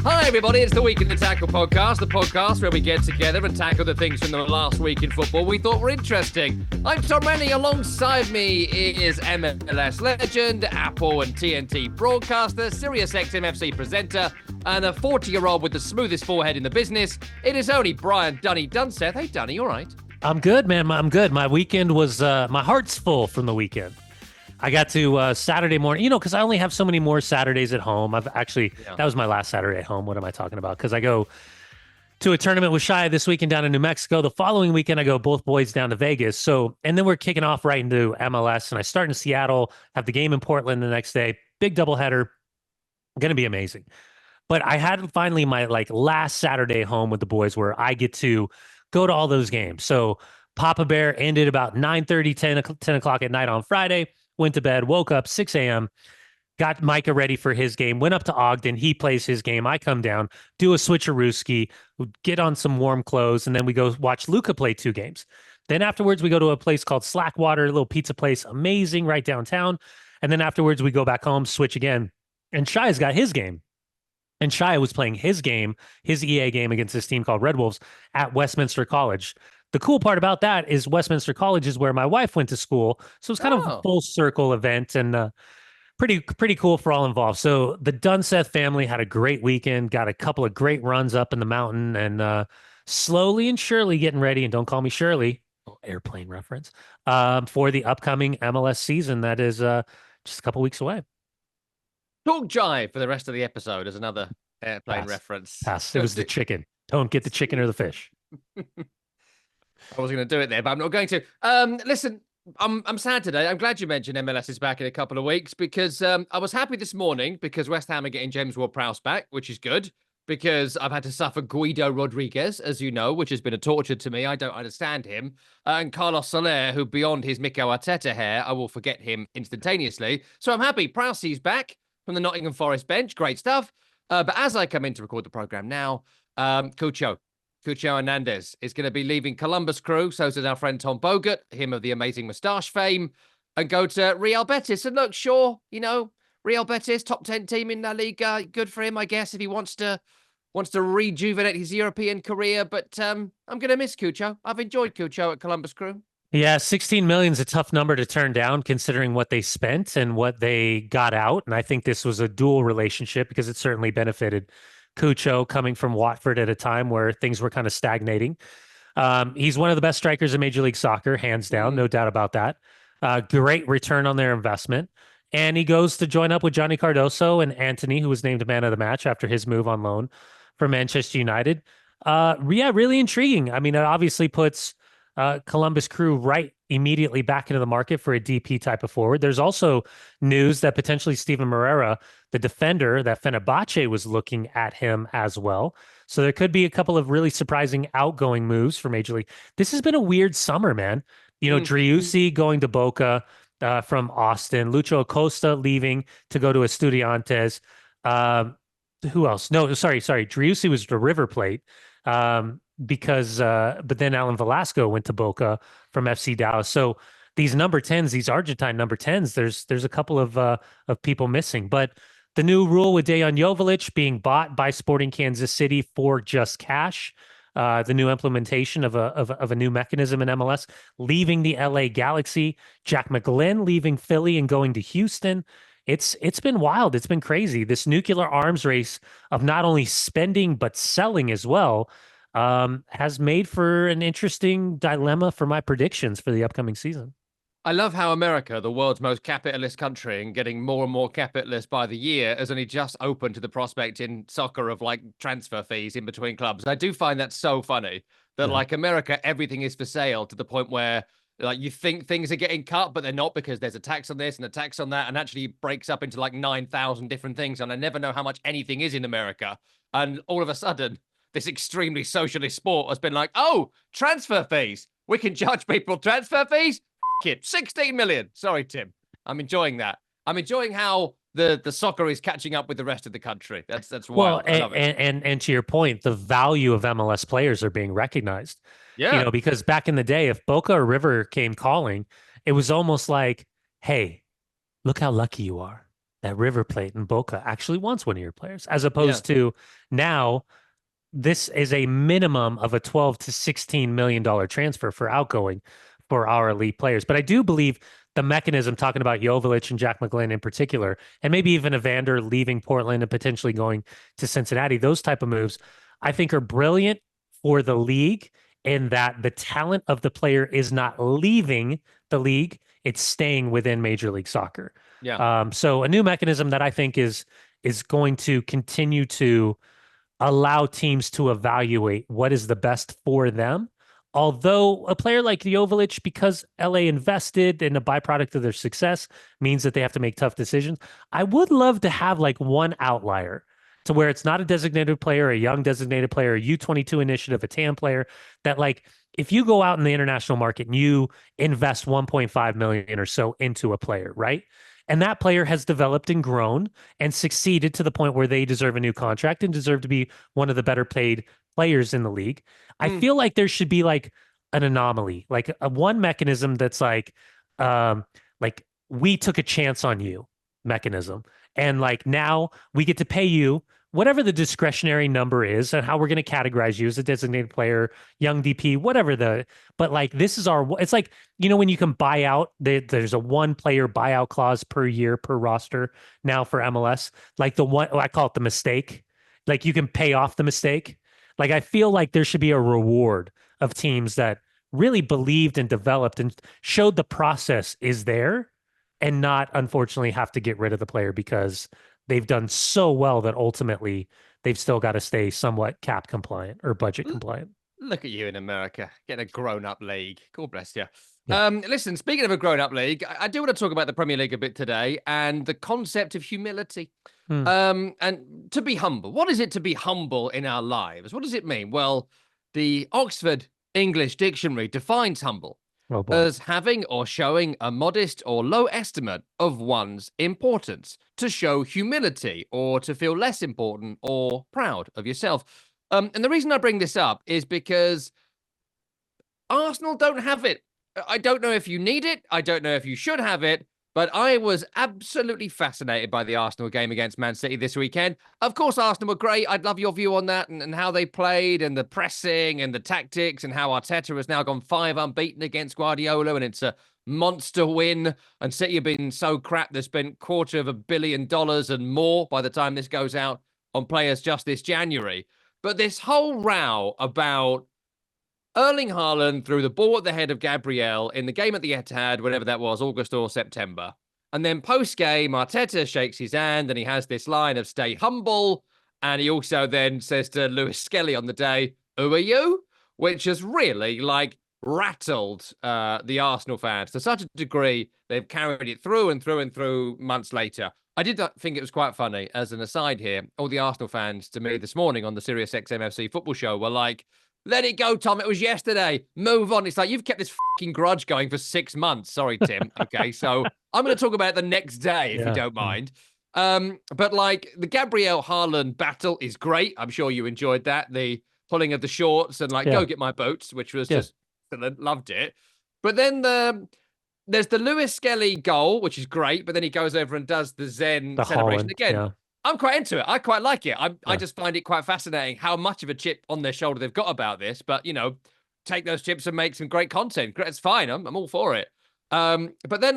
Hi, everybody. It's the Week in the Tackle podcast, the podcast where we get together and tackle the things from the last week in football we thought were interesting. I'm Tom Rennie. Alongside me is MLS legend, Apple and TNT broadcaster, Sirius XM FC presenter, and a 40-year-old with the smoothest forehead in the business. It is only Brian Dunny Dunseth. Hey, Dunny, you all right? I'm good, man. I'm good. My weekend was, my heart's full from the weekend. I got to Saturday morning, because I only have so many more Saturdays at home. That was my last Saturday at home. What am I talking about? Because I go to a tournament with Shia this weekend down in New Mexico. The following weekend, I go both boys down to Vegas. And then we're kicking off right into MLS. And I start in Seattle, have the game in Portland the next day. Big doubleheader. Going to be amazing. But I had finally my last Saturday home with the boys where I get to go to all those games. So Papa Bear ended about 9:30, 10 o'clock at night on Friday. Went to bed, woke up 6 a.m., got Micah ready for his game, went up to Ogden. He plays his game. I come down, do a switcherooski, get on some warm clothes, and then we go watch Luca play 2 games. Then afterwards, we go to a place called Slackwater, a little pizza place, amazing, right downtown. And then afterwards, we go back home, switch again. And Shia's got his game. And Shia was playing his game, his EA game against this team called Red Wolves at Westminster College. The cool part about that is Westminster College is where my wife went to school. So it's kind of a full circle event and pretty cool for all involved. So the Dunseth family had a great weekend, got a couple of great runs up in the mountain and slowly and surely getting ready. And don't call me Shirley, airplane reference, for the upcoming MLS season that is just a couple weeks away. Talk jive for the rest of the episode as another airplane reference. Pass. It was the chicken. Don't get the chicken or the fish. I was going to do it there, but I'm not going to. Listen, I'm sad today. I'm glad you mentioned MLS is back in a couple of weeks because I was happy this morning because West Ham are getting James Ward-Prowse back, which is good because I've had to suffer Guido Rodriguez, as you know, which has been a torture to me. I don't understand him. And Carlos Soler, who beyond his Mikel Arteta hair, I will forget him instantaneously. So I'm happy. Prowse is back from the Nottingham Forest bench. Great stuff. But as I come in to record the program now, Cucho Hernandez is going to be leaving Columbus Crew. So does our friend Tom Bogut, him of the amazing moustache fame, and go to Real Betis. And look, sure, Real Betis, top 10 team in La Liga. Good for him, I guess, if he wants to rejuvenate his European career. But I'm going to miss Cucho. I've enjoyed Cucho at Columbus Crew. Yeah, 16 million is a tough number to turn down considering what they spent and what they got out. And I think this was a dual relationship because it certainly benefited Cucho coming from Watford at a time where things were kind of stagnating. He's one of the best strikers in Major League Soccer, hands down, no doubt about that. Great return on their investment. And he goes to join up with Johnny Cardoso and Anthony, who was named man of the match after his move on loan for Manchester United. Really intriguing. I mean, it obviously puts Columbus Crew right immediately back into the market for a DP type of forward. There's also news that potentially Steven Moreira, the defender, that Fenerbahce was looking at him as well. So there could be a couple of really surprising outgoing moves for Major League. This has been a weird summer, man. Driussi going to Boca from Austin, Lucho Acosta leaving to go to Estudiantes. Who else? No, sorry. Driussi was to River Plate. But then Alan Velasco went to Boca from FC Dallas. So these number 10s, these Argentine number 10s, there's a couple of people missing. But the new rule with Dejan Joveljic being bought by Sporting Kansas City for just cash, the new implementation of a new mechanism in MLS, leaving the LA Galaxy, Jack McGlynn leaving Philly and going to Houston. It's been wild. It's been crazy. This nuclear arms race of not only spending but selling as well has made for an interesting dilemma for my predictions for the upcoming season. I love how America, the world's most capitalist country and getting more and more capitalist by the year, has only just opened to the prospect in soccer of transfer fees in between clubs. I do find that so funny that America, everything is for sale to the point where you think things are getting cut, but they're not because there's a tax on this and a tax on that, and actually it breaks up into 9,000 different things. And I never know how much anything is in America. And all of a sudden, this extremely socialist sport has been transfer fees. We can charge people transfer fees. It, 16 million. Sorry, Tim. I'm enjoying that. I'm enjoying how the soccer is catching up with the rest of the country. That's wild. Well, and to your point, the value of MLS players are being recognized. Yeah. Because back in the day, if Boca or River came calling, it was almost like, hey, look how lucky you are. that River Plate and Boca actually wants one of your players, as Yeah. opposed to now this is a minimum of a 12 to $16 million transfer for outgoing for our elite players. But I do believe the mechanism, talking about Jovic and Jack McGlynn in particular, and maybe even Evander leaving Portland and potentially going to Cincinnati, those type of moves, I think are brilliant for the league in that the talent of the player is not leaving the league, it's staying within Major League Soccer. Yeah. So a new mechanism that I think is going to continue to allow teams to evaluate what is the best for them. Although a player like Jovic, because LA invested in a byproduct of their success, means that they have to make tough decisions. I would love to have like one outlier to where it's not a designated player, a young designated player, a U22 initiative, a TAM player, that like if you go out in the international market and you invest 1.5 million or so into a player, right? And that player has developed and grown and succeeded to the point where they deserve a new contract and deserve to be one of the better paid players in the league. I Mm. feel like there should be like an anomaly, like a one mechanism that's like we took a chance on you mechanism. And like now we get to pay you whatever the discretionary number is and how we're going to categorize you as a designated player, young DP, whatever but like this is it's like, when you can buy out, there's a one player buyout clause per year per roster now for MLS, like the one, I call it the mistake. Like you can pay off the mistake. Like I feel like there should be a reward of teams that really believed and developed and showed the process is there and not unfortunately have to get rid of the player because they've done so well that ultimately they've still got to stay somewhat cap compliant or budget compliant. Look at you in America, getting a grown-up league. God bless you. Yeah. Listen, speaking of a grown-up league, I do want to talk about the Premier League a bit today and the concept of humility. Hmm. And to be humble. What is it to be humble in our lives? What does it mean? Well, the Oxford English Dictionary defines humble Oh boy. as having or showing a modest or low estimate of one's importance, to show humility or to feel less important or proud of yourself. And the reason I bring this up is because Arsenal don't have it. I don't know if you need it. I don't know if you should have it. But I was absolutely fascinated by the Arsenal game against Man City this weekend. Of course, Arsenal were great. I'd love your view on that and how they played and the pressing and the tactics and how Arteta has now gone 5 unbeaten against Guardiola and it's a monster win. And City have been so crap they spent $250 million and more by the time this goes out on players just this January. But this whole row about Erling Haaland threw the ball at the head of Gabriel in the game at the Etihad, whenever that was, August or September. And then post-game, Arteta shakes his hand and he has this line of stay humble. And he also then says to Lewis Skelly on the day, who are you? Which has really rattled the Arsenal fans to such a degree they've carried it through and through and through months later. I did think it was quite funny, as an aside here, all the Arsenal fans to me this morning on the Sirius XMFC football show were like, let it go, Tom. It was yesterday. Move on. It's like, you've kept this fucking grudge going for 6 months. Sorry, Tim. Okay, so I'm going to talk about it the next day, if you don't mind. But like the Gabriel Haaland battle is great. I'm sure you enjoyed that. The pulling of the shorts and go get my boots, which was just excellent. Loved it. But then there's the Lewis Skelly goal, which is great. But then he goes over and does the Zen celebration Haaland, again. yeah. I'm quite into it. I quite like it. I just find it quite fascinating how much of a chip on their shoulder they've got about this. But, take those chips and make some great content. It's fine. I'm all for it. But then,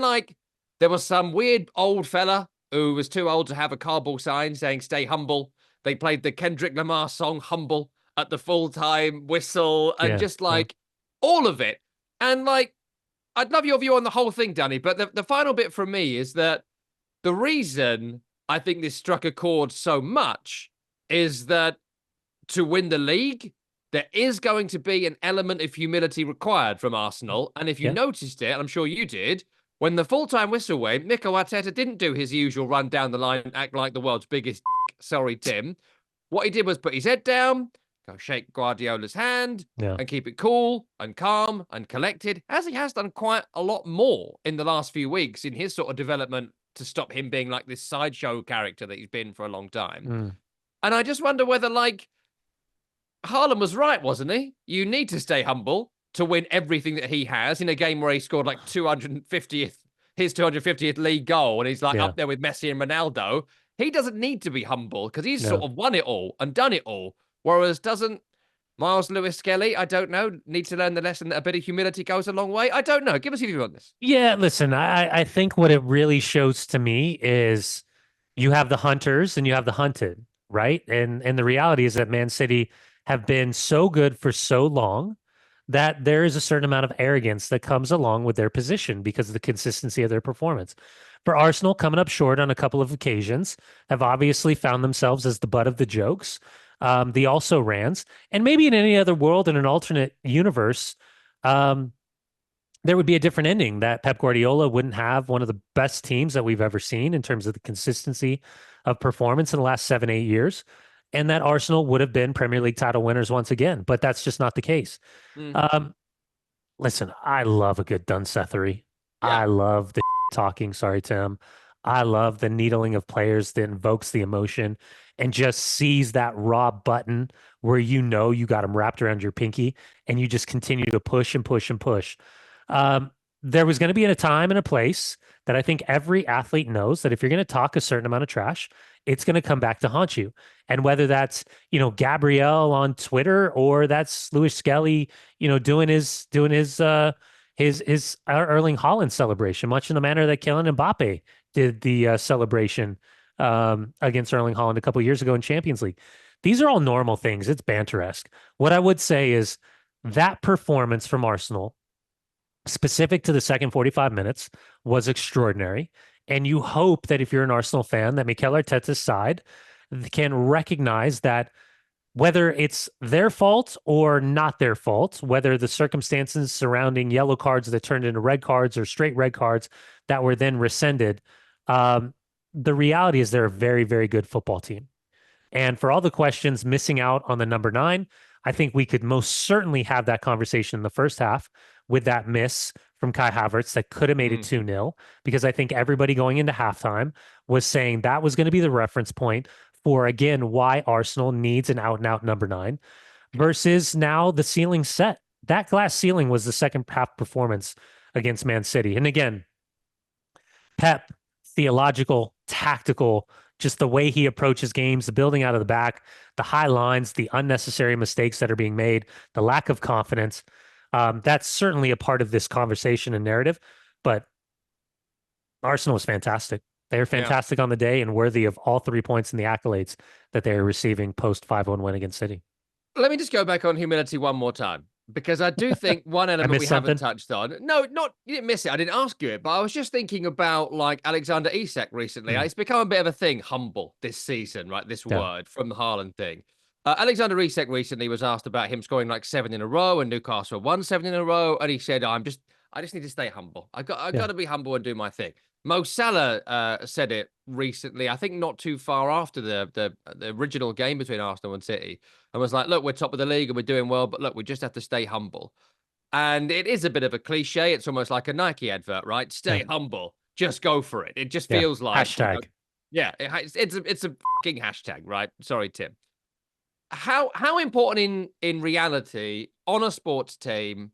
there was some weird old fella who was too old to have a cardboard sign saying, stay humble. They played the Kendrick Lamar song, Humble, at the full-time whistle and all of it. And, I'd love your view on the whole thing, Danny. But the final bit from me is that the reason I think this struck a chord so much is that to win the league, there is going to be an element of humility required from Arsenal. And if you noticed it, and I'm sure you did, when the full-time whistle went, Mikel Arteta didn't do his usual run down the line and act like the world's biggest sorry, Tim. What he did was put his head down, go shake Guardiola's hand, and keep it cool and calm and collected, as he has done quite a lot more in the last few weeks in his sort of development to stop him being like this sideshow character that he's been for a long time. And I just wonder whether, Haaland was right, wasn't he? You need to stay humble to win everything that he has in a game where he scored 250th his 250th league goal and he's like Yeah. up there with Messi and Ronaldo, he doesn't need to be humble because he's sort No. of won it all and done it all. Whereas doesn't Miles Lewis Skelly, I don't know, need to learn the lesson that a bit of humility goes a long way? I don't know. Give us your view on this. Yeah, listen, I think what it really shows to me is you have the hunters and you have the hunted, right? And the reality is that Man City have been so good for so long that there is a certain amount of arrogance that comes along with their position because of the consistency of their performance. For Arsenal, coming up short on a couple of occasions, have obviously found themselves as the butt of the jokes, the also rans, and maybe in any other world, in an alternate universe, um, there would be a different ending that Pep Guardiola wouldn't have one of the best teams that we've ever seen in terms of the consistency of performance in the last 7, 8 years, and that Arsenal would have been Premier League title winners once again. But that's just not the case. Mm. Listen, I love a good Dunsethery. Yeah. I love the talking. Sorry, Tim. I love the needling of players that invokes the emotion and just sees that raw button where you know you got them wrapped around your pinky and you just continue to push and push and push. There was going to be a time and a place that I think every athlete knows that if you're going to talk a certain amount of trash, it's going to come back to haunt you. And whether that's, Gabrielle on Twitter or that's Louis Skelly, doing his Erling Haaland celebration, much in the manner that Kylian Mbappe did the celebration against Erling Haaland a couple of years ago in Champions League. These are all normal things. It's banter-esque. What I would say is that performance from Arsenal, specific to the second 45 minutes, was extraordinary. And you hope that if you're an Arsenal fan, that Mikel Arteta's side can recognize that whether it's their fault or not their fault, whether the circumstances surrounding yellow cards that turned into red cards or straight red cards that were then rescinded, the reality is they're a very, very good football team. And for all the questions missing out on the number 9, I think we could most certainly have that conversation in the first half with that miss from Kai Havertz that could have made it 2-0, because I think everybody going into halftime was saying that was going to be the reference point for, again, why Arsenal needs an out-and-out number 9 versus now the ceiling set. That glass ceiling was the second half performance against Man City. And again, Pep, theological, tactical, just the way he approaches games, the building out of the back, the high lines, the unnecessary mistakes that are being made, the lack of confidence. That's certainly a part of this conversation and narrative. But Arsenal was fantastic. They were fantastic on the day and worthy of all 3 points in the accolades that they are receiving post 5-1 win against City. Let me just go back on humility one more time, because I do think one element we haven't touched on. No, you didn't miss it. I didn't ask you it, but I was just thinking about like Alexander Isak recently. It's become a bit of a thing, humble, this season, right? This word from the Haaland thing. Alexander Isak recently was asked about him scoring like 7 in a row, and Newcastle won 7 in a row, and he said, I just need to stay humble. I got to be humble and do my thing. Mo Salah said it recently, I think not too far after the original game between Arsenal and City, and was like, look, we're top of the league and we're doing well, but look, we just have to stay humble. And it is a bit of a cliche. It's almost like a Nike advert, right? Stay humble. Just go for it. It just feels like hashtag. It's a fucking hashtag, right? Sorry, Tim. How important in reality on a sports team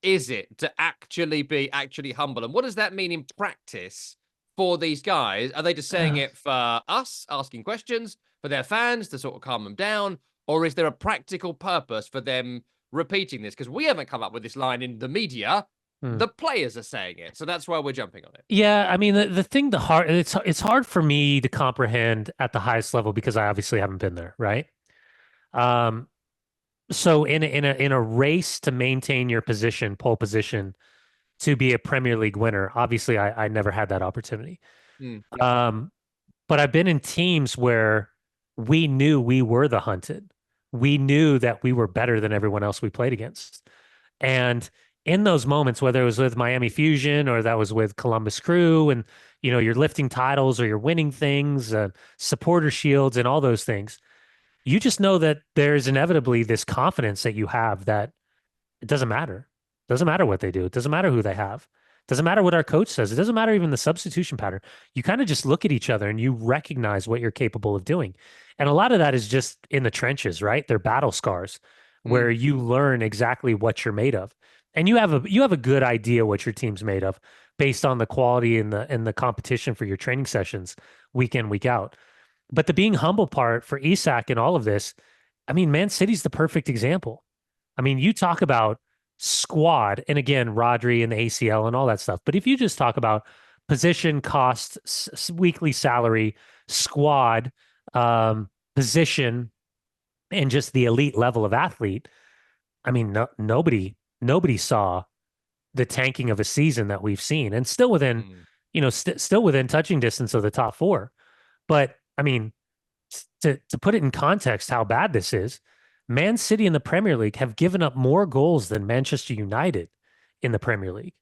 is it to actually be humble? And what does that mean in practice for these guys? Are they just saying it for us, asking questions, for their fans to sort of calm them down? Or is there a practical purpose for them repeating this? Because we haven't come up with this line in the media. The players are saying it. So that's why we're jumping on it. Yeah, I mean, it's hard for me to comprehend at the highest level because I obviously haven't been there, right? So in a race to maintain your position, pole position, to be a Premier League winner, obviously I never had that opportunity. But I've been in teams where we knew we were the hunted. We knew that we were better than everyone else we played against. And in those moments, whether it was with Miami Fusion or that was with Columbus Crew, and you're lifting titles or you're winning things, supporter shields and all those things, you just know that there's inevitably this confidence that you have that it doesn't matter. It doesn't matter what they do. It doesn't matter who they have. It doesn't matter what our coach says. It doesn't matter even the substitution pattern. You kind of just look at each other and you recognize what you're capable of doing. And a lot of that is just in the trenches, right? They're battle scars where you learn exactly what you're made of. And you have a good idea what your team's made of based on the quality and the competition for your training sessions week in, week out. But the being humble part for Isak and all of this, I mean, Man City's the perfect example. I mean, you talk about squad, and again, Rodri and the ACL and all that stuff. But if you just talk about position, cost, weekly salary, squad, position, and just the elite level of athlete, I mean, nobody saw the tanking of a season that we've seen, and still within, Mm. still within touching distance of the top four. But I mean, to put it in context, how bad this is, Man City in the Premier League have given up more goals than Manchester United in the Premier League.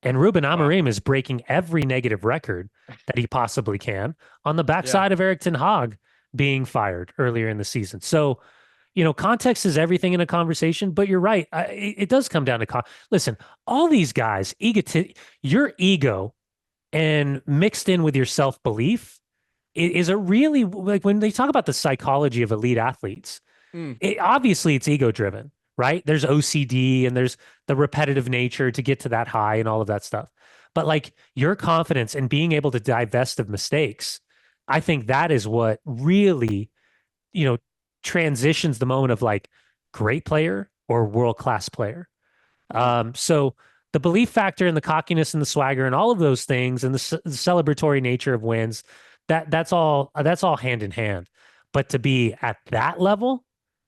And Ruben Wow. Amorim is breaking every negative record that he possibly can on the Yeah. backside of Eric Ten Hag being fired earlier in the season. So, context is everything in a conversation, but you're right. It does come down to listen, all these guys, your ego and mixed in with your self-belief is a really, like, when they talk about the psychology of elite athletes, Mm. obviously it's ego driven, right? There's OCD and there's the repetitive nature to get to that high and all of that stuff. But like your confidence and being able to divest of mistakes, I think that is what really, you know, transitions the moment of like great player or world class player. Mm. So the belief factor and the cockiness and the swagger and all of those things and the celebratory nature of wins, that's all hand in hand. But to be at that level,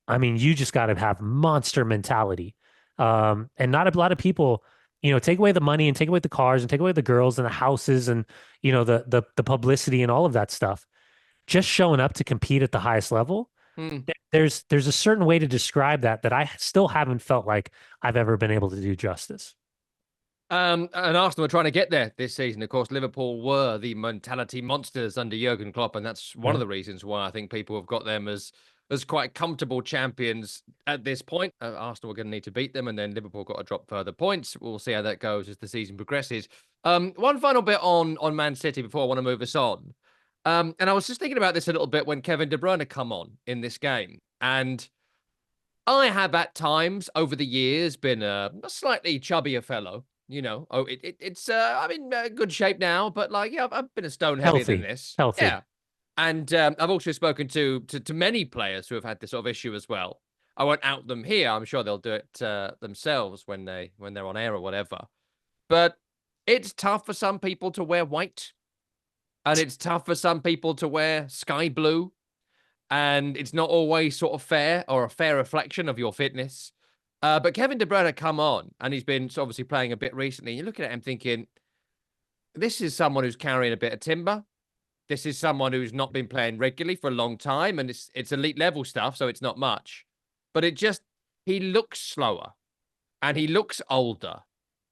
I mean, you just got to have monster mentality. And not a lot of people, take away the money and take away the cars and take away the girls and the houses and the publicity and all of that stuff. Just showing up to compete at the highest level, Mm. there's a certain way to describe that I still haven't felt like I've ever been able to do justice. And Arsenal were trying to get there this season. Of course, Liverpool were the mentality monsters under Jurgen Klopp, and that's one of Yeah. the reasons why I think people have got them as quite comfortable champions at this point. Arsenal were going to need to beat them, and then Liverpool got to drop further points. We'll see how that goes as the season progresses. One final bit on Man City before I want to move us on. And I was just thinking about this a little bit when Kevin De Bruyne come on in this game, and I have at times over the years been a slightly chubbier fellow. It's I'm in good shape now, but like, yeah, I've been a stone heavier than Healthy, this. healthy. Yeah. And I've also spoken to many players who have had this sort of issue as well. I won't out them here. I'm sure they'll do it themselves when they're on air or whatever. But it's tough for some people to wear white, and it's tough for some people to wear sky blue, and it's not always sort of fair or a fair reflection of your fitness. But Kevin De Bruyne come on, and he's been obviously playing a bit recently. You're looking at him thinking, this is someone who's carrying a bit of timber. This is someone who's not been playing regularly for a long time, and it's elite level stuff, so it's not much. But he looks slower, and he looks older,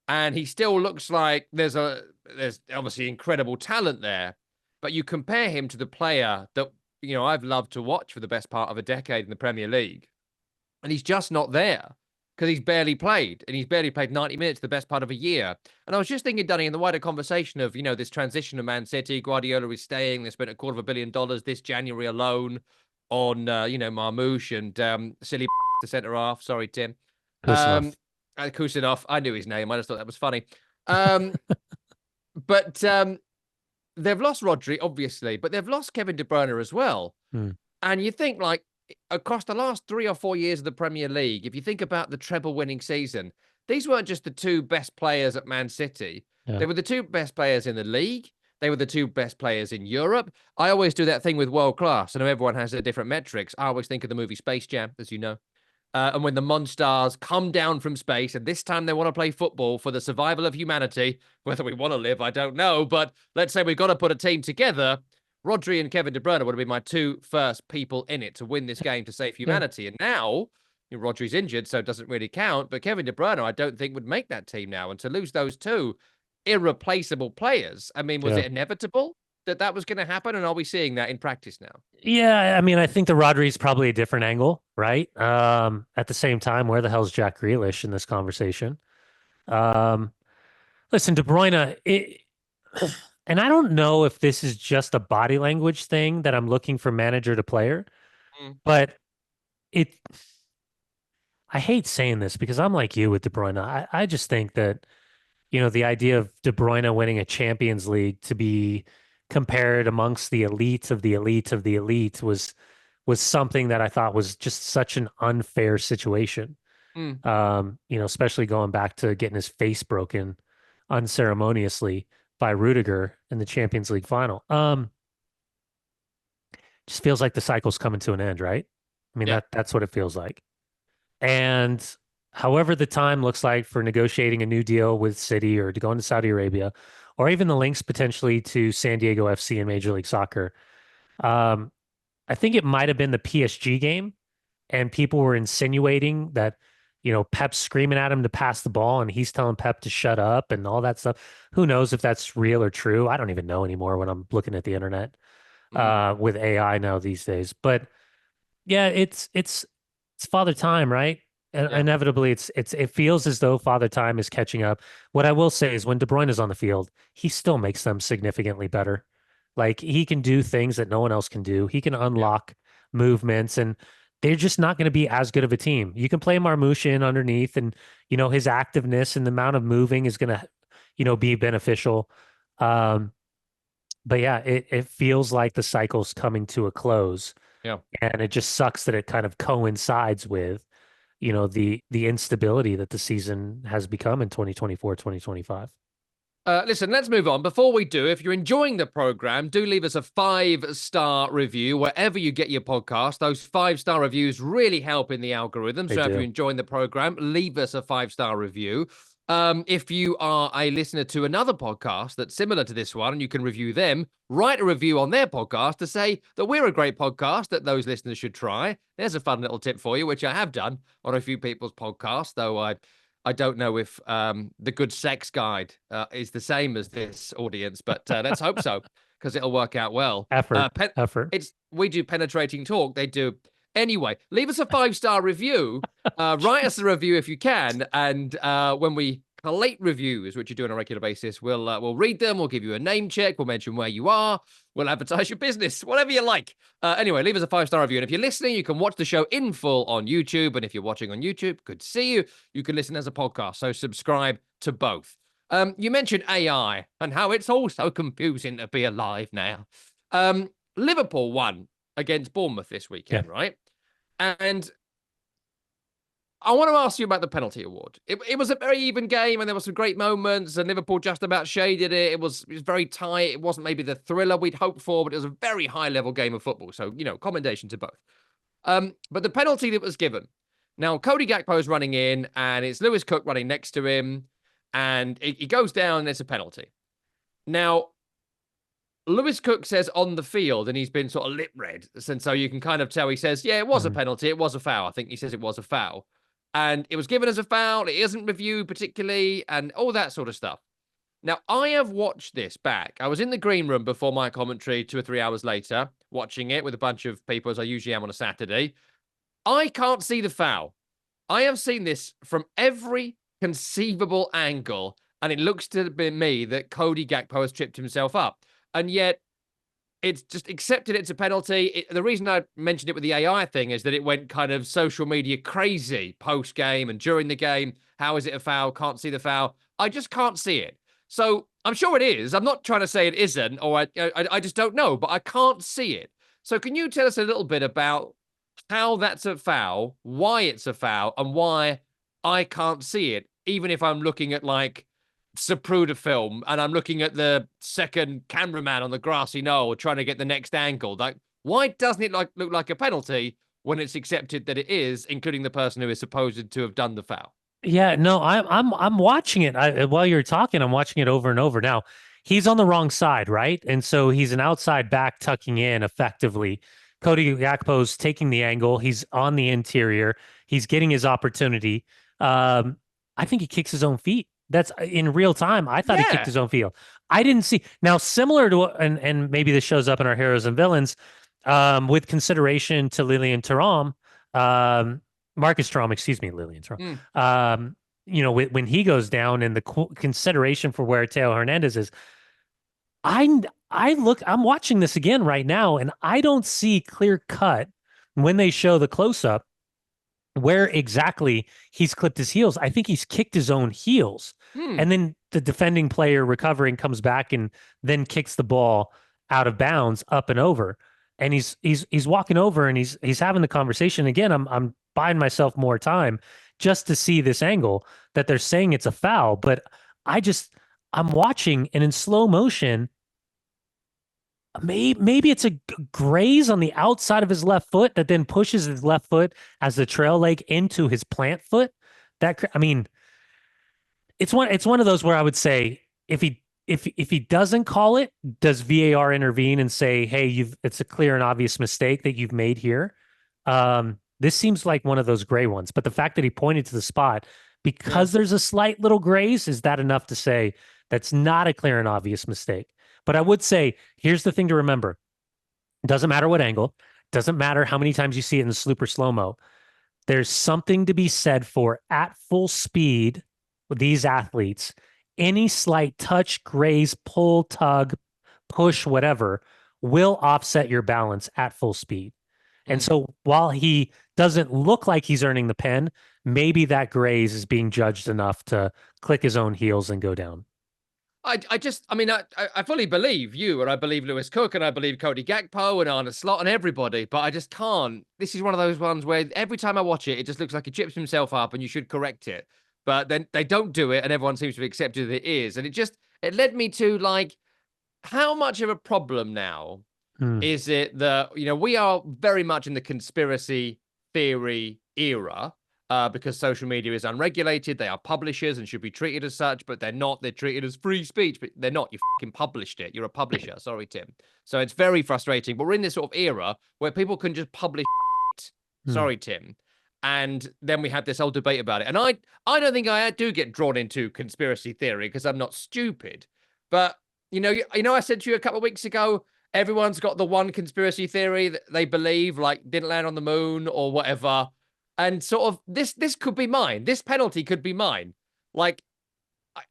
and he still looks like there's obviously incredible talent there. But you compare him to the player that I've loved to watch for the best part of a decade in the Premier League, and he's just not there because he's barely played, and he's barely played 90 minutes the best part of a year. And I was just thinking, Danny, in the wider conversation of, this transition of Man City, Guardiola is staying. They spent $250 million this January alone on, Marmoush and silly the centre half. Sorry, Tim. Kusanov. Um, Kusanov. I knew his name. I just thought that was funny. But they've lost Rodri, obviously, but they've lost Kevin De Bruyne as well. Hmm. And you think, like, across the last 3 or 4 years of the Premier League, if you think about the treble winning season, these weren't just the two best players at Man City. Yeah. They were the two best players in the league. They were the two best players in Europe. I always do that thing with world class. I know everyone has their different metrics. I always think of the movie Space Jam, as you know. And when the Monstars come down from space, and this time they want to play football for the survival of humanity, whether we want to live, I don't know. But let's say we've got to put a team together. Rodri and Kevin De Bruyne would have been my two first people in it to win this game to save humanity. And now, Rodri's injured, so it doesn't really count. But Kevin De Bruyne, I don't think would make that team now. And to lose those two irreplaceable players, I mean, was Yeah. it inevitable that was going to happen? And are we seeing that in practice now? Yeah, I mean, I think the Rodri's probably a different angle, right? At the same time, where the hell's Jack Grealish in this conversation? Um, Listen, De Bruyne, and I don't know if this is just a body language thing that I'm looking for manager to player, Mm. but it, I hate saying this because I'm like you with De Bruyne. I just think that the idea of De Bruyne winning a Champions League to be compared amongst the elite of the elite of the elite was something that I thought was just such an unfair situation. Mm, Especially going back to getting his face broken unceremoniously by Rudiger in the Champions League final. Just feels like the cycle's coming to an end, right? I mean, yeah. that's what it feels like. And however the time looks like for negotiating a new deal with City or to go into Saudi Arabia, or even the links potentially to San Diego FC and Major League Soccer, um, I think it might have been the PSG game, and people were insinuating that, Pep's screaming at him to pass the ball, and he's telling Pep to shut up and all that stuff. Who knows if that's real or true? I don't even know anymore when I'm looking at the internet Mm, with AI now these days. But yeah, it's father time, right? And yeah. inevitably, it feels as though father time is catching up. What I will say is when De Bruyne is on the field, he still makes them significantly better. Like he can do things that no one else can do. He can Yeah. unlock movements, and they're just not going to be as good of a team. You can play Marmoush in underneath, and his activeness and the amount of moving is going to, be beneficial. Um, but yeah, it feels like the cycle's coming to a close, Yeah. and it just sucks that it kind of coincides with the instability that the season has become in 2024, 2025. Listen, let's move on. Before we do, if you're enjoying the program, do leave us a 5-star review wherever you get your podcast. Those 5-star reviews really help in the algorithm. They So if you're do. enjoying the program, leave us a 5-star review. If you are a listener to another podcast that's similar to this one and you can review them, write a review on their podcast to say that we're a great podcast that those listeners should try. There's a fun little tip for you, which I have done on a few people's podcasts, though I don't know if the Good Sex Guide is the same as this audience, but let's hope so because it'll work out well. Effort, effort. It's we do penetrating talk. They do anyway. Leave us a 5-star review. Write us a review if you can, and when we collate reviews, which you do on a regular basis, we'll read them. We'll give you a name check. We'll mention where you are. We'll advertise your business, whatever you like. Anyway, leave us a 5-star review. And if you're listening, you can watch the show in full on YouTube. And if you're watching on YouTube, good to see you. You can listen as a podcast. So subscribe to both. You mentioned AI and how it's all so confusing to be alive now. Liverpool won against Bournemouth this Yeah. weekend, right? And I want to ask you about the penalty award. It was a very even game, and there were some great moments, and Liverpool just about shaded it. It was very tight. It wasn't maybe the thriller we'd hoped for, but it was a very high level game of football. So commendation to both. But the penalty that was given. Now Cody Gakpo is running in, and it's Lewis Cook running next to him, and he goes down, and it's a penalty. Now Lewis Cook says on the field, and he's been sort of lip read, and so you can kind of tell he says, "Yeah, it was a penalty. It was a foul." I think he says it was a foul and it was given as a foul. It isn't reviewed particularly, and all that sort of stuff. Now, I have watched this back. I was in the green room before my commentary 2 or 3 hours later, watching it with a bunch of people, as I usually am on a Saturday. I can't see the foul. I have seen this from every conceivable angle, and it looks to me that Cody Gakpo has tripped himself up. And yet, it's just accepted it's a penalty. The reason I mentioned it with the AI thing is that it went kind of social media crazy post game and during the game. How is it a foul? Can't see the foul. I just can't see it. So I'm sure it is. I'm not trying to say it isn't, or I just don't know, but I can't see it. So can you tell us a little bit about how that's a foul, why it's a foul, and why I can't see it, even if I'm looking at like Zapruder film and I'm looking at the second cameraman on the grassy knoll trying to get the next angle. Like, why doesn't it look like a penalty when it's accepted that it is, including the person who is supposed to have done the foul? Yeah, no, I'm watching it. While you're talking, I'm watching it over and over. Now, he's on the wrong side, right? And so he's an outside back tucking in effectively. Cody Gakpo's taking the angle. He's on the interior. He's getting his opportunity. I think he kicks his own feet. That's in real time. I thought he kicked Yeah. his own field. I didn't see. Now, similar to and maybe this shows up in our heroes and villains, with consideration to Lilian Thuram, Marcus Thuram, excuse me, Lilian Thuram. Mm. When he goes down and the consideration for where Teo Hernandez is, I'm watching this again right now, and I don't see clear cut when they show the close up where exactly he's clipped his heels. I think he's kicked his own heels. Hmm. And then the defending player recovering comes back and then kicks the ball out of bounds up and over. And he's walking over and he's having the conversation. Again, I'm buying myself more time just to see this angle that they're saying it's a foul. But I just I'm watching and in slow motion, maybe it's a graze on the outside of his left foot that then pushes his left foot as the trail leg into his plant foot. I mean, it's one of those where I would say if he doesn't call it, does VAR intervene and say, hey, it's a clear and obvious mistake that you've made here? This seems like one of those gray ones, but the fact that he pointed to the spot Yeah. because there's a slight little graze, is that enough to say that's not a clear and obvious mistake? But I would say, here's the thing to remember. It doesn't matter what angle, doesn't matter how many times you see it in super slow-mo. There's something to be said for at full speed with these athletes. Any slight touch, graze, pull, tug, push, whatever will offset your balance at full speed. And Hmm. so while he doesn't look like he's earning the pen, maybe that graze is being judged enough to click his own heels and go down. I mean, I fully believe you, and I believe Lewis Cook, and I believe Cody Gakpo, and Arne Slot, and everybody, but I just can't. This is one of those ones where every time I watch it, it just looks like he chips himself up, and you should correct it. But then they don't do it, and everyone seems to be accepted that it is. And it led me to like, how much of a problem now Hmm. is it that, we are very much in the conspiracy theory era, because social media is unregulated. They are publishers and should be treated as such, but they're not. They're treated as free speech, but they're not. You fucking published it. You're a publisher. Sorry, Tim. So it's very frustrating. But we're in this sort of era where people can just publish it. Hmm. Sorry, Tim. And then we had this whole debate about it. And I don't think I do get drawn into conspiracy theory because I'm not stupid. But I said to you a couple of weeks ago, everyone's got the one conspiracy theory that they believe, like didn't land on the moon or whatever. And sort of this could be mine. This penalty could be mine. Like, I,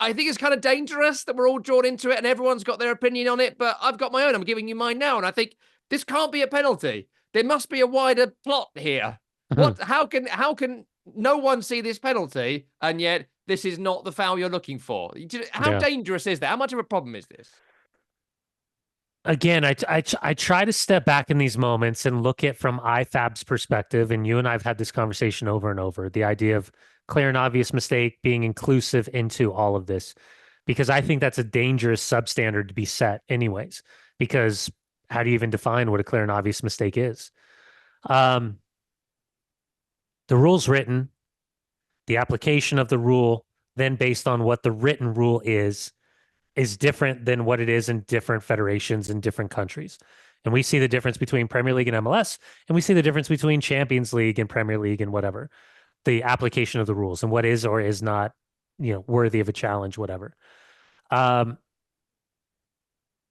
I think it's kind of dangerous that we're all drawn into it and everyone's got their opinion on it, but I've got my own. I'm giving you mine now. And I think this can't be a penalty. There must be a wider plot here. How can no one see this penalty and yet this is not the foul you're looking for? How Yeah. dangerous is that? How much of a problem is this? Again, I try to step back in these moments and look at from IFAB's perspective, and you and I've had this conversation over and over. The idea of clear and obvious mistake being inclusive into all of this, because I think that's a dangerous substandard to be set, anyways. Because how do you even define what a clear and obvious mistake is? Um, the rule's written, the application of the rule, then based on what the written rule is different than what it is in different federations in different countries. And we see the difference between Premier League and MLS, and we see the difference between Champions League and Premier League and whatever, the application of the rules and what is or is not, worthy of a challenge, whatever. Um,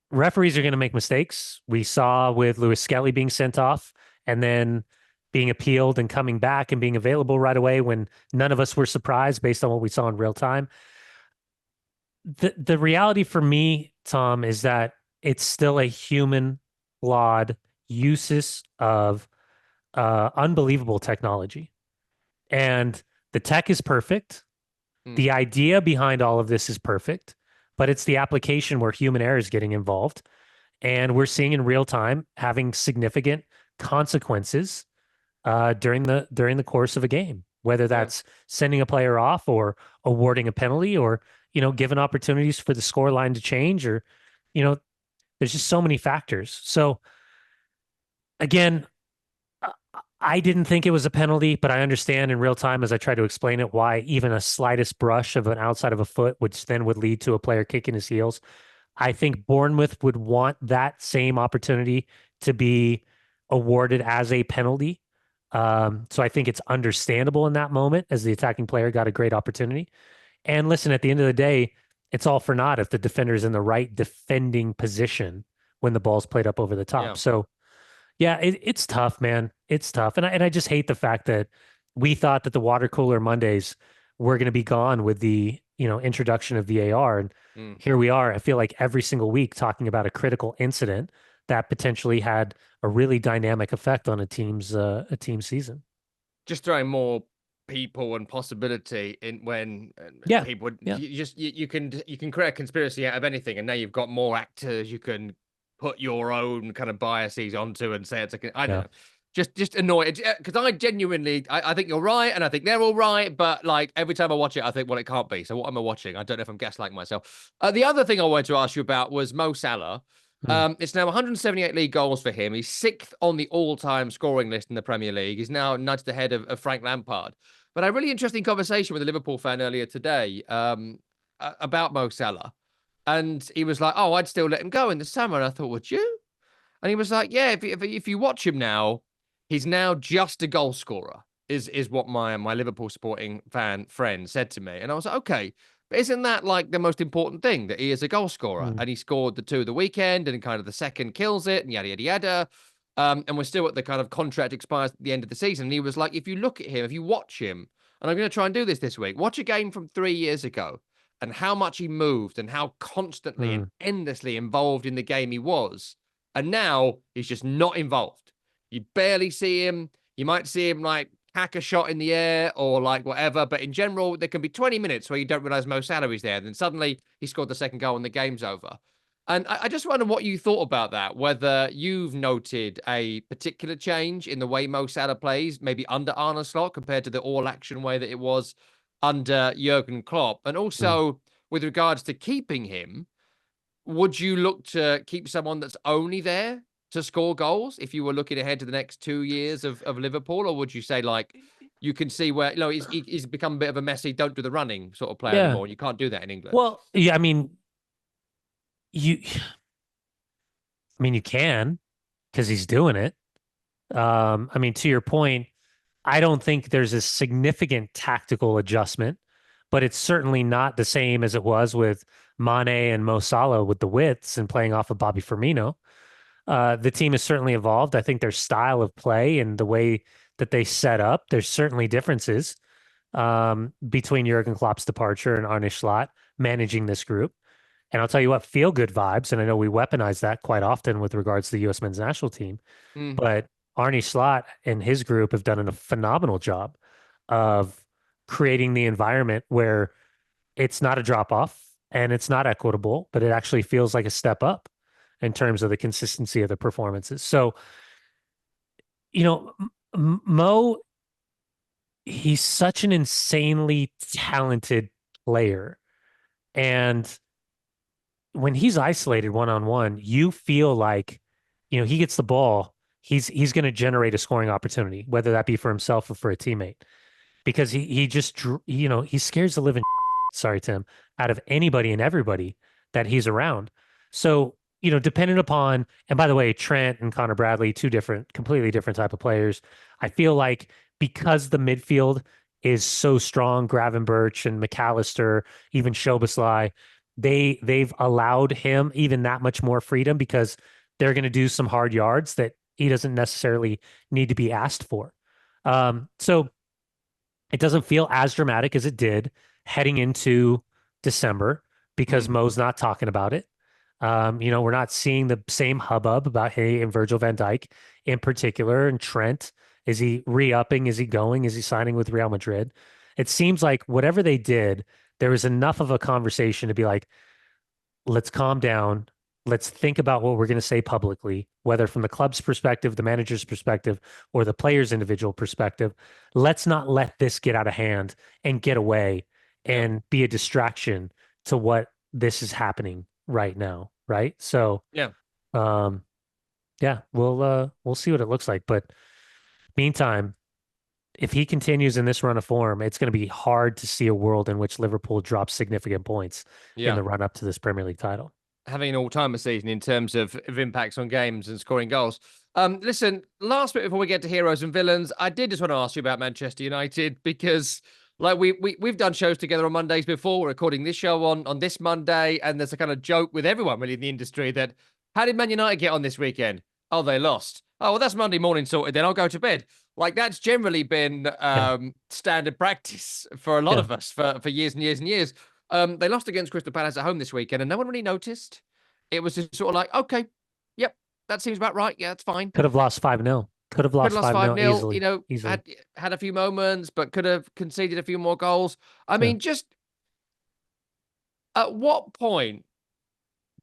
Referees are going to make mistakes. We saw with Lewis Skelly being sent off and then being appealed and coming back and being available right away when none of us were surprised based on what we saw in real time. The reality for me, Tom, is that it's still a human flawed uses of unbelievable technology. And the tech is perfect. Mm. The idea behind all of this is perfect, but it's the application where human error is getting involved. And we're seeing in real time having significant consequences during the course of a game, whether Yeah. that's sending a player off or awarding a penalty or given opportunities for the score line to change or there's just so many factors. So again, I didn't think it was a penalty, but I understand in real time as I try to explain it why even a slightest brush of an outside of a foot, which then would lead to a player kicking his heels. I think Bournemouth would want that same opportunity to be awarded as a penalty. So I think it's understandable in that moment as the attacking player got a great opportunity. And listen, at the end of the day, it's all for naught if the defender is in the right defending position when the ball's played up over the top. Yeah. So yeah, it's tough, man. It's tough. And I just hate the fact that we thought that the water cooler Mondays were going to be gone with the, introduction of VAR. And Mm. here we are. I feel like every single week talking about a critical incident that potentially had a really dynamic effect on a team's season. just throwing more people and possibility in when Yeah, people yeah, you can create a conspiracy out of anything, and now you've got more actors you can put your own kind of biases onto and say it's a I don't yeah. know. Just annoyed because I genuinely I think you're right and I think they're all right, but like every time I watch it, I think, well, it can't be. So what am I watching? I don't know if I'm gaslighting myself. The other thing I wanted to ask you about was Mo Salah. Mm. It's now 178 league goals for him. He's sixth on the all-time scoring list in the Premier League. He's now nudged ahead of Frank Lampard. But I had a really interesting conversation with a Liverpool fan earlier today about Mo Salah. And he was like, oh, I'd still let him go in the summer. And I thought, would you? And he was like, yeah, if you watch him now, he's now just a goal scorer, is what my Liverpool supporting fan friend said to me. And I was like, okay, but isn't that like the most important thing, that he is a goal scorer? Mm. And he scored the two of the weekend, and kind of the second kills it, and yada yada yada. And we're still at the kind of contract expires at the end of the season. And he was like, if you look at him, if you watch him, and I'm going to try and do this week, watch a game from 3 years ago and how much he moved and how constantly and Mm. endlessly involved in the game he was. And now he's just not involved. You barely see him. You might see him like hack a shot in the air or like whatever. But in general, there can be 20 minutes where you don't realize Mo Salah is there. Then suddenly he scored the second goal and the game's over. And I just wonder what you thought about that, whether you've noted a particular change in the way Mo Salah plays, maybe under Arne Slot compared to the all-action way that it was under Jurgen Klopp. And Mm. also with regards to keeping him, would you look to keep someone that's only there to score goals if you were looking ahead to the next 2 years of Liverpool? Or would you say, like, you can see where, he's become a bit of a messy, don't do the running sort of player Yeah. anymore. And you can't do that in England. Well, yeah, I mean, you you can, because he's doing it. I mean, to your point, I don't think there's a significant tactical adjustment, but it's certainly not the same as it was with Mane and Mo Salah with the widths and playing off of Bobby Firmino. The team has certainly evolved. I think their style of play and the way that they set up, there's certainly differences between Jurgen Klopp's departure and Arne Slot managing this group. And I'll tell you what, feel good vibes. And I know we weaponize that quite often with regards to the U.S. men's national team, Mm, but Arne Slot and his group have done a phenomenal job of creating the environment where it's not a drop off and it's not equitable, but it actually feels like a step up in terms of the consistency of the performances. So, Mo, he's such an insanely talented player. And when he's isolated one on one, you feel like, he gets the ball, he's going to generate a scoring opportunity, whether that be for himself or for a teammate, because he just he scares the living sorry Tim out of anybody and everybody that he's around. So dependent upon, and by the way, Trent and Connor Bradley, two completely different type of players. I feel like because the midfield is so strong, Gravenberch and McAllister, even Szoboszlai, they've allowed him even that much more freedom because they're going to do some hard yards that he doesn't necessarily need to be asked for. So it doesn't feel as dramatic as it did heading into December because Mo's not talking about it. We're not seeing the same hubbub about hey and Virgil van Dijk in particular, and Trent. Is he re-upping? Is he going? Is he signing with Real Madrid? It seems like whatever they did, there was enough of a conversation to be like, let's calm down. Let's think about what we're going to say publicly, whether from the club's perspective, the manager's perspective, or the player's individual perspective. Let's not let this get out of hand and get away and be a distraction to what this is happening right now. Right. So, yeah. Yeah, we'll see what it looks like. But meantime, if he continues in this run of form, it's going to be hard to see a world in which Liverpool drops significant points in the run up to this Premier League title. Having an all-timer season in terms of impacts on games and scoring goals. Listen, last bit before we get to heroes and villains, I did just want to ask you about Manchester United because, like, we've done shows together on Mondays before. We're recording this show on this Monday, and there's a kind of joke with everyone really in the industry that how did Man United get on this weekend? Oh, they lost. Oh, well, that's Monday morning sorted. Then I'll go to bed. Like that's generally been standard practice for a lot of us for years and years and years. They lost against Crystal Palace at home this weekend, and no one really noticed. It was just sort of like, okay, yep, that seems about right. Yeah, that's fine. Could have lost 5-0. Could have Could lost have lost 5 5 nil nil. easily, easily. Had a few moments, but could have conceded a few more goals. I Yeah. mean, just at what point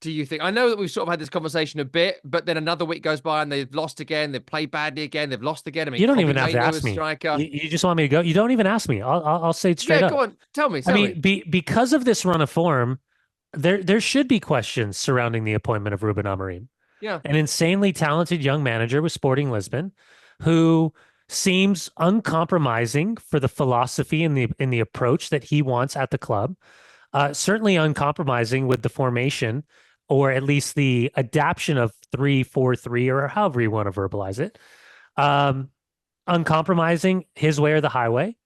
do you think? I know that we've sort of had this conversation a bit, but then another week goes by and they've lost again. They've played badly again. They've lost again. I mean, You don't Kobe even have to Mainoo ask was me. striker. You just want me to go. You don't even ask me. I'll say it straight Yeah, up. go on. Tell me. I Tell mean, me. because of this run of form, there should be questions surrounding the appointment of Ruben Amorim, Yeah. an insanely talented young manager with Sporting Lisbon, who seems uncompromising for the philosophy and the approach that he wants at the club. Certainly uncompromising with the formation, or at least the adaptation of 3-4-3, or however you want to verbalize it. Um, Uncompromising, his way or the highway.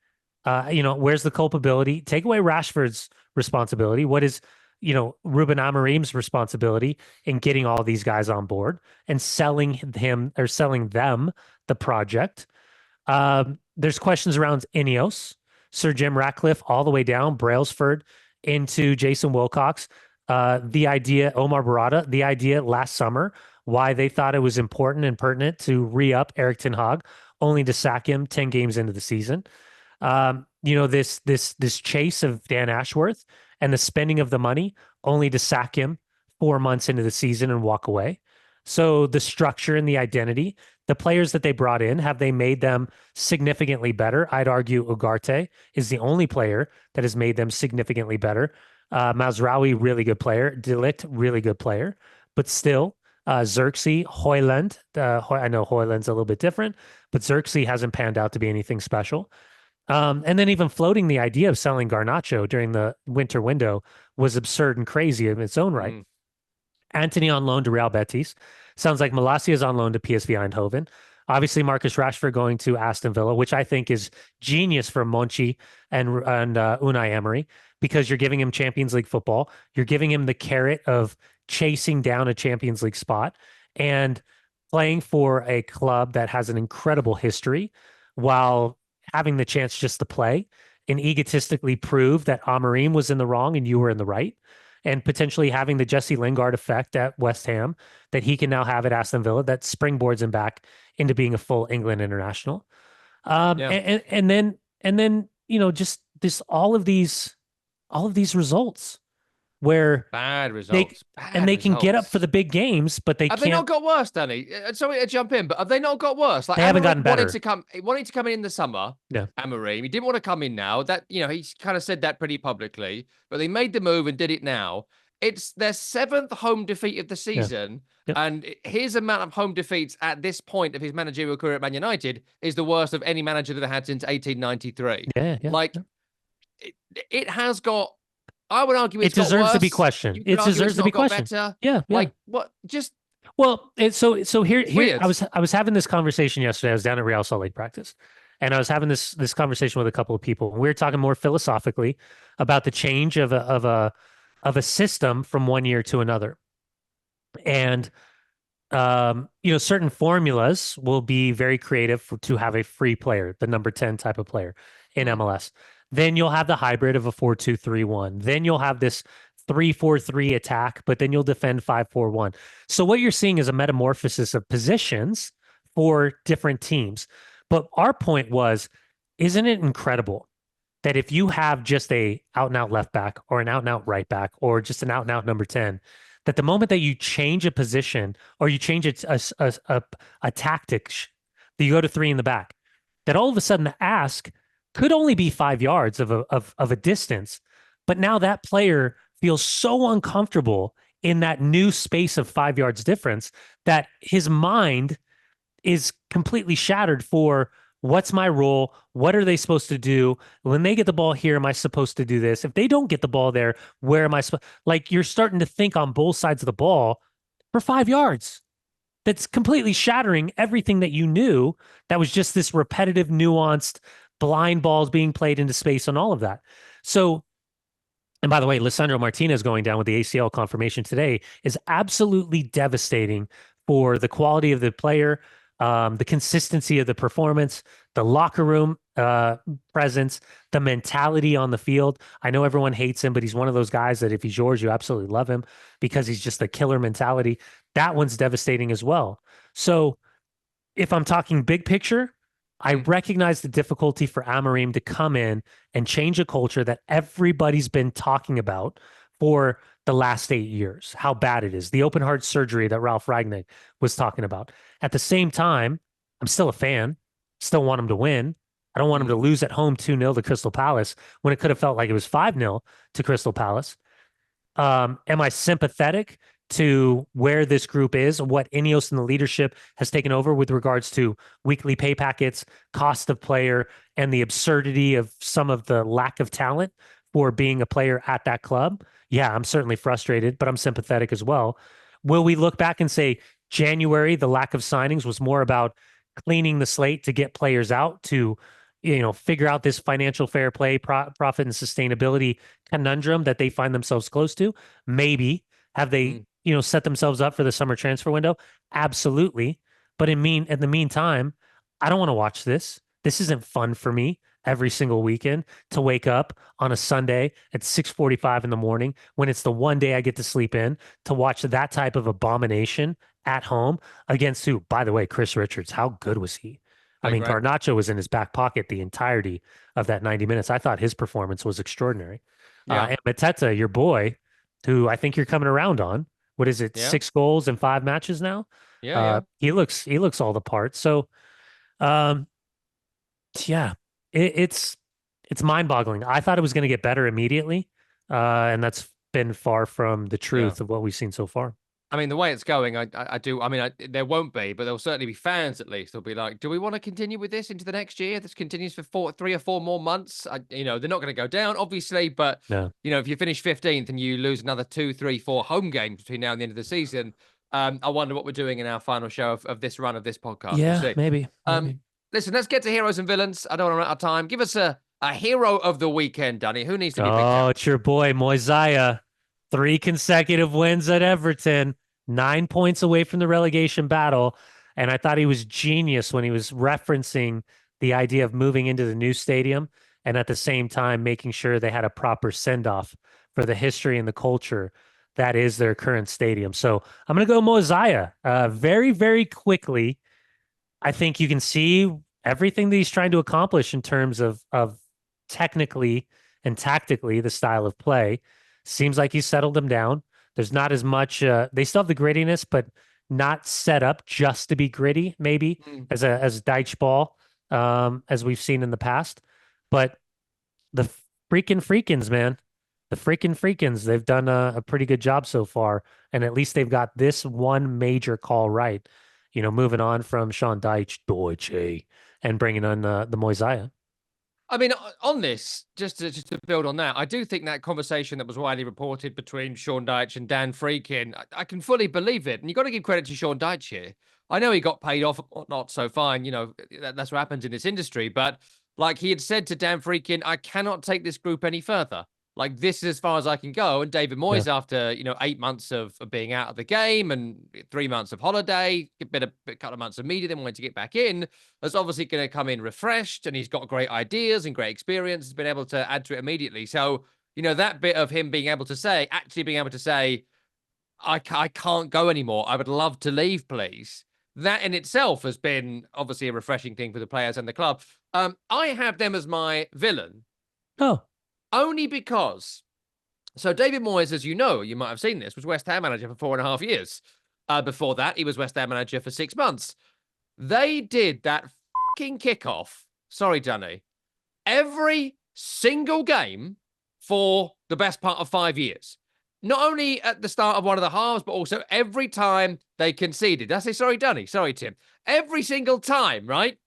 Where's the culpability? Take away Rashford's responsibility. What is, Ruben Amorim's responsibility in getting all these guys on board and selling them the project? There's questions around Ineos, Sir Jim Ratcliffe, all the way down Brailsford into Jason Wilcox. The idea, Omar Barada, the idea last summer, why they thought it was important and pertinent to re-up Eric Ten Hag, only to sack him 10 games into the season. This chase of Dan Ashworth and the spending of the money, only to sack him 4 months into the season and walk away. So the structure and the identity, the players that they brought in, have they made them significantly better? I'd argue Ugarte is the only player that has made them significantly better. Mazraoui, really good player. De Ligt, really good player. But still, Xerxes, Højlund, I know Højlund's a little bit different, but Xerxes hasn't panned out to be anything special. And then even floating the idea of selling Garnacho during the winter window was absurd and crazy in its own right. Anthony on loan to Real Betis. Sounds like Malacia is on loan to PSV Eindhoven. Obviously, Marcus Rashford going to Aston Villa, which I think is genius for Monchi and Unai Emery, because you're giving him Champions League football. You're giving him the carrot of chasing down a Champions League spot and playing for a club that has an incredible history, while having the chance just to play and egotistically prove that Amorim was in the wrong and you were in the right, and potentially having the Jesse Lingard effect at West Ham that he can now have at Aston Villa that springboards him back into being a full England international. And then just this all of these results where bad results, they can get up for the big games, but have they not got worse, Danny? Sorry to jump in, but have they not got worse? Like, they haven't gotten better. Wanting to come in the summer. Yeah, Amorim, he didn't want to come in now. That he's kind of said that pretty publicly, but they made the move and did it now. It's their 7th home defeat of the season, and his amount of home defeats at this point of his managerial career at Man United is the worst of any manager that they had since 1893. It has got. I would argue it deserves to be questioned. It deserves to be questioned. Yeah. Like what? Just so here I was having this conversation yesterday. I was down at Real Salt Lake practice, and I was having this conversation with a couple of people. And we were talking more philosophically about the change of a system from one year to another, and certain formulas will be very creative to have a free player, the number 10 type of player in MLS. Then you'll have the hybrid of a 4-2-3-1. Then you'll have this 3-4-3 attack, but then you'll defend 5-4-1. So what you're seeing is a metamorphosis of positions for different teams. But our point was, isn't it incredible that if you have just a out and out left back or an out and out right back or just an out and out number 10, that the moment that you change a position or you change a tactic, that you go to 3 in the back, that all of a sudden the ask could only be 5 yards of a distance, but now that player feels so uncomfortable in that new space of 5 yards difference that his mind is completely shattered for what's my role? What are they supposed to do? When they get the ball here, am I supposed to do this? If they don't get the ball there, where am I supposed? Like, you're starting to think on both sides of the ball for 5 yards. That's completely shattering everything that you knew. That was just this repetitive, nuanced blind balls being played into space and all of that. So, and by the way, Lisandro Martinez going down with the ACL confirmation today is absolutely devastating for the quality of the player, the consistency of the performance, the locker room presence, the mentality on the field. I know everyone hates him, but he's one of those guys that if he's yours, you absolutely love him because he's just a killer mentality. That one's devastating as well. So if I'm talking big picture, I Mm, recognize the difficulty for Amorim to come in and change a culture that everybody's been talking about for the last 8 years, how bad it is, the open heart surgery that Ralph Ragnick was talking about. At the same time, I'm still a fan, still want him to win. I don't want him mm, to lose at home 2-0 to Crystal Palace when it could have felt like it was 5-0 to Crystal Palace. Am I sympathetic to where this group is, what Ineos and the leadership has taken over with regards to weekly pay packets, cost of player, and the absurdity of some of the lack of talent for being a player at that club? Yeah, I'm certainly frustrated, but I'm sympathetic as well. Will we look back and say January, the lack of signings was more about cleaning the slate to get players out to, figure out this financial fair play, profit and sustainability conundrum that they find themselves close to? Maybe. Have they, mm. set themselves up for the summer transfer window? Absolutely. But in the meantime, I don't want to watch this. This isn't fun for me every single weekend to wake up on a Sunday at 6:45 in the morning when it's the one day I get to sleep in to watch that type of abomination at home against who, by the way, Chris Richards. How good was he? I Played mean, great. Garnacho was in his back pocket the entirety of that 90 minutes. I thought his performance was extraordinary. Yeah, And Mateta, your boy, who I think you're coming around on. What is it? yeah, 6 goals in 5 matches now. yeah, yeah. He looks all the parts. So, um, yeah, it's mind-boggling. I thought it was going to get better immediately, and that's been far from the Yeah. truth of what we've seen so far. I mean, the way it's going, I do. I mean, there won't be, but there'll certainly be fans at least. They'll be like, "Do we want to continue with this into the next year? This continues for 3 or 4 more months." They're not going to go down, obviously, but Yeah, if you finish 15th and you lose another 2, 3, 4 home games between now and the end of the season, I wonder what we're doing in our final show of this run of this podcast. We'll yeah, see. maybe, Um, maybe. Listen, let's get to heroes and villains. I don't want to run out of time. Give us a hero of the weekend, Danny. Who needs to be picked Oh, out? it's your boy Moyes. 3 consecutive wins at Everton, 9 points away from the relegation battle. And I thought he was genius when he was referencing the idea of moving into the new stadium and at the same time making sure they had a proper send off for the history and the culture that is their current stadium. So I'm going to go Moyes. Very, very quickly. I think you can see everything that he's trying to accomplish in terms of technically and tactically the style of play. Seems like he's settled them down. There's not as much. They still have the grittiness, but not set up just to be gritty, maybe Mm. as Deitch ball, as we've seen in the past. But the freakins, man, the freakins, they've done a pretty good job so far, and at least they've got this one major call right. Moving on from Sean Deutsche, and bringing on the Moisaya. I mean, on this, just to build on that, I do think that conversation that was widely reported between Sean Dyche and Dan Freakin, I can fully believe it. And you've got to give credit to Sean Dyche here. I know he got paid off or not, so fine. That's what happens in this industry. But like he had said to Dan Freakin, I cannot take this group any further. Like this is as far as I can go. And David Yeah, Moyes, after 8 months of being out of the game and 3 months of holiday, a couple of months of media, then wanted to get back in, is obviously going to come in refreshed, and he's got great ideas and great experience. Has been able to add to it immediately. So that bit of him being able to say, I can't go anymore. I would love to leave, please. That in itself has been obviously a refreshing thing for the players and the club. I have them as my villain oh, only because. So David Moyes, as you might have seen this, was West Ham manager for 4.5 years. Before that, he was West Ham manager for 6 months. They did that fucking kickoff. Sorry, Danny. Every single game for the best part of 5 years. Not only at the start of one of the halves, but also every time they conceded. Did I say sorry, Danny? Sorry, Tim. Every single time, right?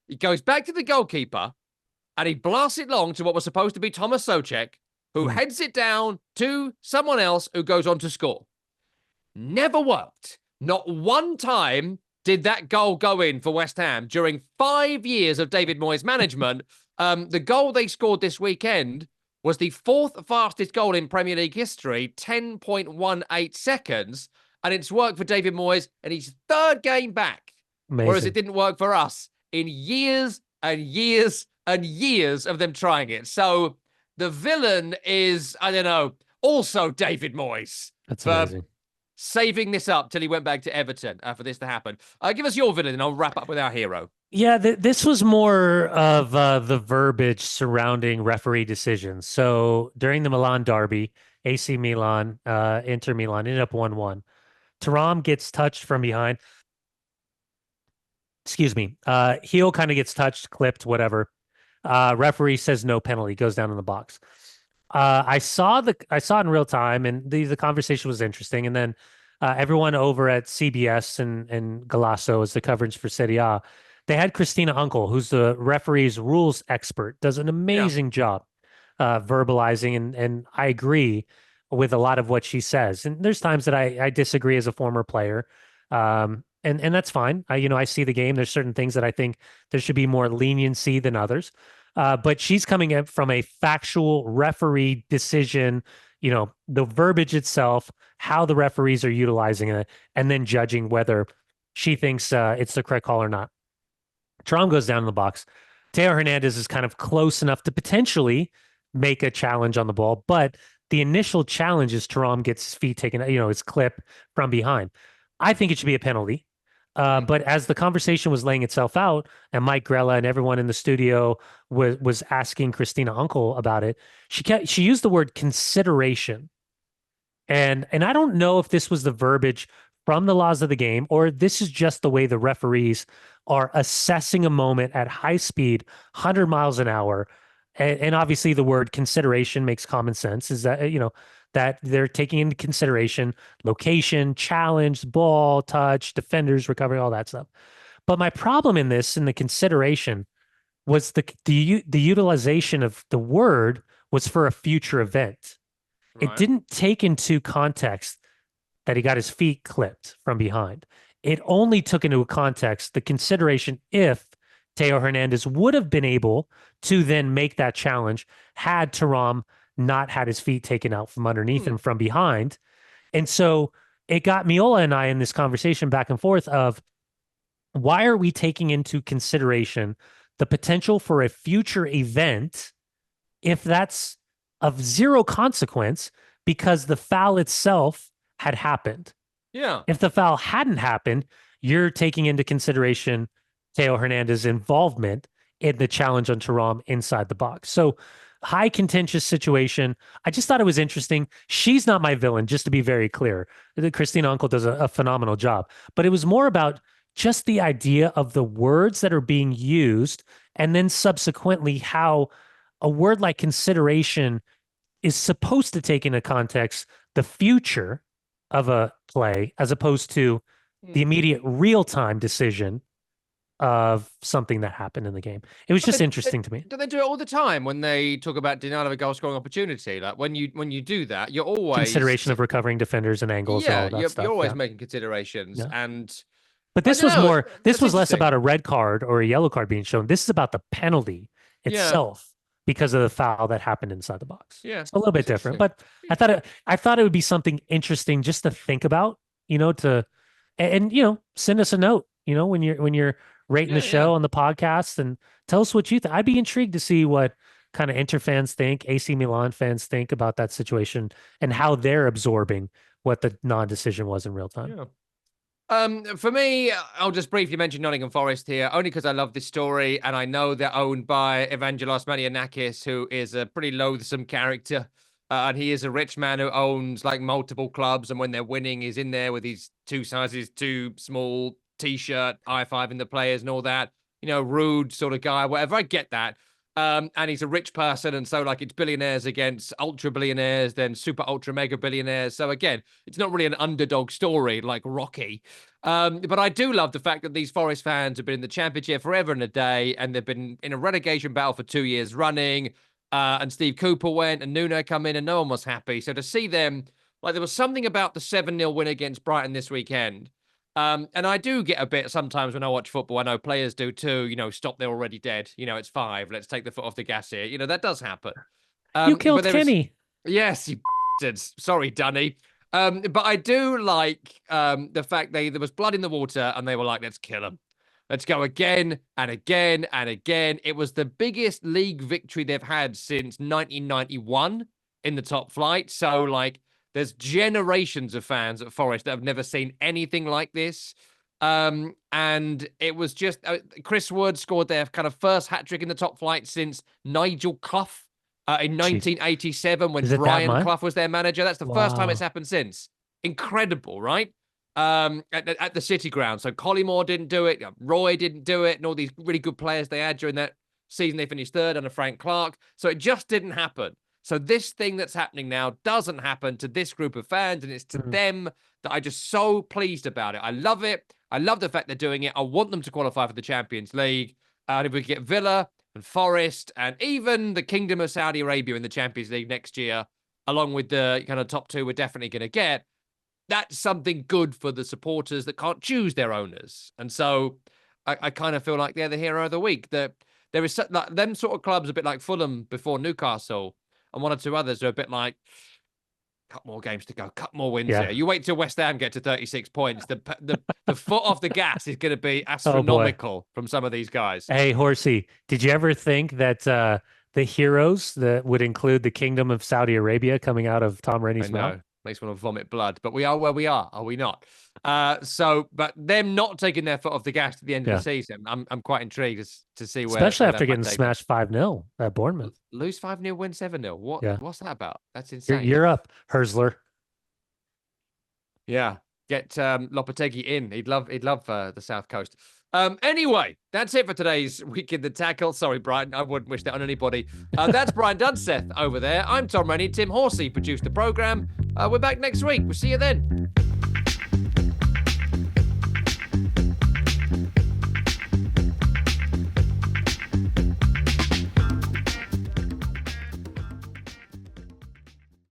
He goes back to the goalkeeper and he blasts it long to what was supposed to be Thomas Soucek, who hmm. heads it down to someone else who goes on to score. Never worked. Not one time did that goal go in for West Ham during 5 years of David Moyes' management. The goal they scored this weekend was the fourth fastest goal in Premier League history, 10.18 seconds. And it's worked for David Moyes in his third game back. Whereas it Amazing. didn't work for us in years and years and years of them trying it. So the villain is, I don't know, also David Moyes That's for amazing. saving this up till he went back to Everton for this to happen. Give us your villain, and I'll wrap up with our hero. Yeah, this was more of the verbiage surrounding referee decisions. So during the Milan derby, AC Milan, Inter Milan ended up 1-1. Thuram gets touched from behind. Excuse me. Heel kind of gets touched, clipped, whatever. Referee says no penalty, goes down in the box. I saw it in real time, and the conversation was interesting. And then everyone over at CBS and Galasso as the coverage for Serie A, they had Christina Unkel, who's the referee's rules expert, does an amazing job verbalizing, and I agree with a lot of what she says. And there's times that I disagree as a former player. And that's fine. I see the game. There's certain things that I think there should be more leniency than others. But she's coming in from a factual referee decision, the verbiage itself, how the referees are utilizing it, and then judging whether she thinks it's the correct call or not. Thuram goes down in the box. Teo Hernandez is kind of close enough to potentially make a challenge on the ball, but the initial challenge is Thuram gets his feet taken, his clip from behind. I think it should be a penalty. But as the conversation was laying itself out, and Mike Grella and everyone in the studio was asking Christina Unkel about it, she used the word consideration, and I don't know if this was the verbiage from the laws of the game, or this is just the way the referees are assessing a moment at high speed, 100 miles an hour, and obviously the word consideration makes common sense. Is that that they're taking into consideration location, challenge, ball, touch, defenders, recovery, all that stuff. But my problem in the consideration was the utilization of the word was for a future event. Right. It didn't take into context that he got his feet clipped from behind. It only took into context the consideration if Teo Hernandez would have been able to then make that challenge had Thuram not had his feet taken out from underneath him from behind. And so it got Miola and I in this conversation back and forth of why are we taking into consideration the potential for a future event if that's of zero consequence because the foul itself had happened? Yeah. If the foul hadn't happened, you're taking into consideration Teo Hernandez's involvement in the challenge on Thuram inside the box. So high contentious situation. I just thought it was interesting. She's not my villain, just to be very clear. Christina Unkel does a phenomenal job. But it was more about just the idea of the words that are being used, and then subsequently how a word like consideration is supposed to take into context the future of a play as opposed to the immediate real-time decision of something that happened in the game. It was just interesting to me. Do they do it all the time when they talk about denial of a goal scoring opportunity? Like when you do that, you're always consideration of recovering defenders and angles. Yeah, and all that stuff. You're always making considerations, but this was more. This was less about a red card or a yellow card being shown. This is about the penalty itself because of the foul that happened inside the box. Yeah, it's a little bit different, but I thought it would be something interesting just to think about. Send us a note. When you're rating the show on the podcast and tell us what you think. I'd be intrigued to see what kind of Inter fans think, AC Milan fans think about that situation and how they're absorbing what the non-decision was in real time. Yeah. For me, I'll just briefly mention Nottingham Forest here, only because I love this story and I know they're owned by Evangelos Manianakis, who is a pretty loathsome character. And he is a rich man who owns like multiple clubs. And when they're winning, he's in there with these 2 sizes too small T-shirt, high-fiving the players and all that, rude sort of guy, whatever. I get that. And he's a rich person. And so like it's billionaires against ultra billionaires, then super ultra mega billionaires. So again, it's not really an underdog story like Rocky. But I do love the fact that these Forest fans have been in the championship forever and a day, and they've been in a relegation battle for 2 years running. And Steve Cooper went and Nuno come in and no one was happy. So to see them, like there was something about the 7-0 win against Brighton this weekend. And I do get a bit sometimes when I watch football. I know players do too. Stop, they're already dead. It's 5. Let's take the foot off the gas here. That does happen. You killed Kenny. Yes, you bastards. Sorry, Dunny. But I do like the fact there was blood in the water and they were like, let's kill him. Let's go again and again and again. It was the biggest league victory they've had since 1991 in the top flight. So like There's generations of fans at Forest that have never seen anything like this. And it was just Chris Wood scored their kind of first hat trick in the top flight since Nigel Clough in 1987 when Brian Clough was their manager. That's the first time it's happened since. Incredible, right? At the City ground. So Collymore didn't do it, Roy didn't do it, and all these really good players they had during that season. They finished third under Frank Clark. So it just didn't happen. So this thing that's happening now doesn't happen to this group of fans, and it's to them that I'm just so pleased about it. I love it. I love the fact they're doing it. I want them to qualify for the Champions League. And if we get Villa and Forest and even the Kingdom of Saudi Arabia in the Champions League next year, along with the kind of top two we're definitely going to get, that's something good for the supporters that can't choose their owners. And so I kind of feel like they're the hero of the week. That there is like them sort of clubs, a bit like Fulham before Newcastle, and one or two others are a bit like, couple more games to go, couple more wins here. You wait till West Ham get to 36 points. The foot off the gas is going to be astronomical from some of these guys. Hey, Horsey, did you ever think that the heroes that would include the Kingdom of Saudi Arabia coming out of Tom Rennie's mouth? Makes me want to vomit blood, but we are where we are we not? But them not taking their foot off the gas at the end of the season, I'm quite intrigued to see where. Especially after getting smashed 5-0 at Bournemouth. Lose 5-0, win 7-0. What's that about? That's insane. You're up, Herzler. Yeah, get Lopetegui in. He'd love the South Coast. Anyway, that's it for today's Week in the Tackle. Sorry, Brighton, I wouldn't wish that on anybody. That's Brian Dunseth over there. I'm Tom Rennie. Tim Horsey produced the programme. We're back next week. We'll see you then.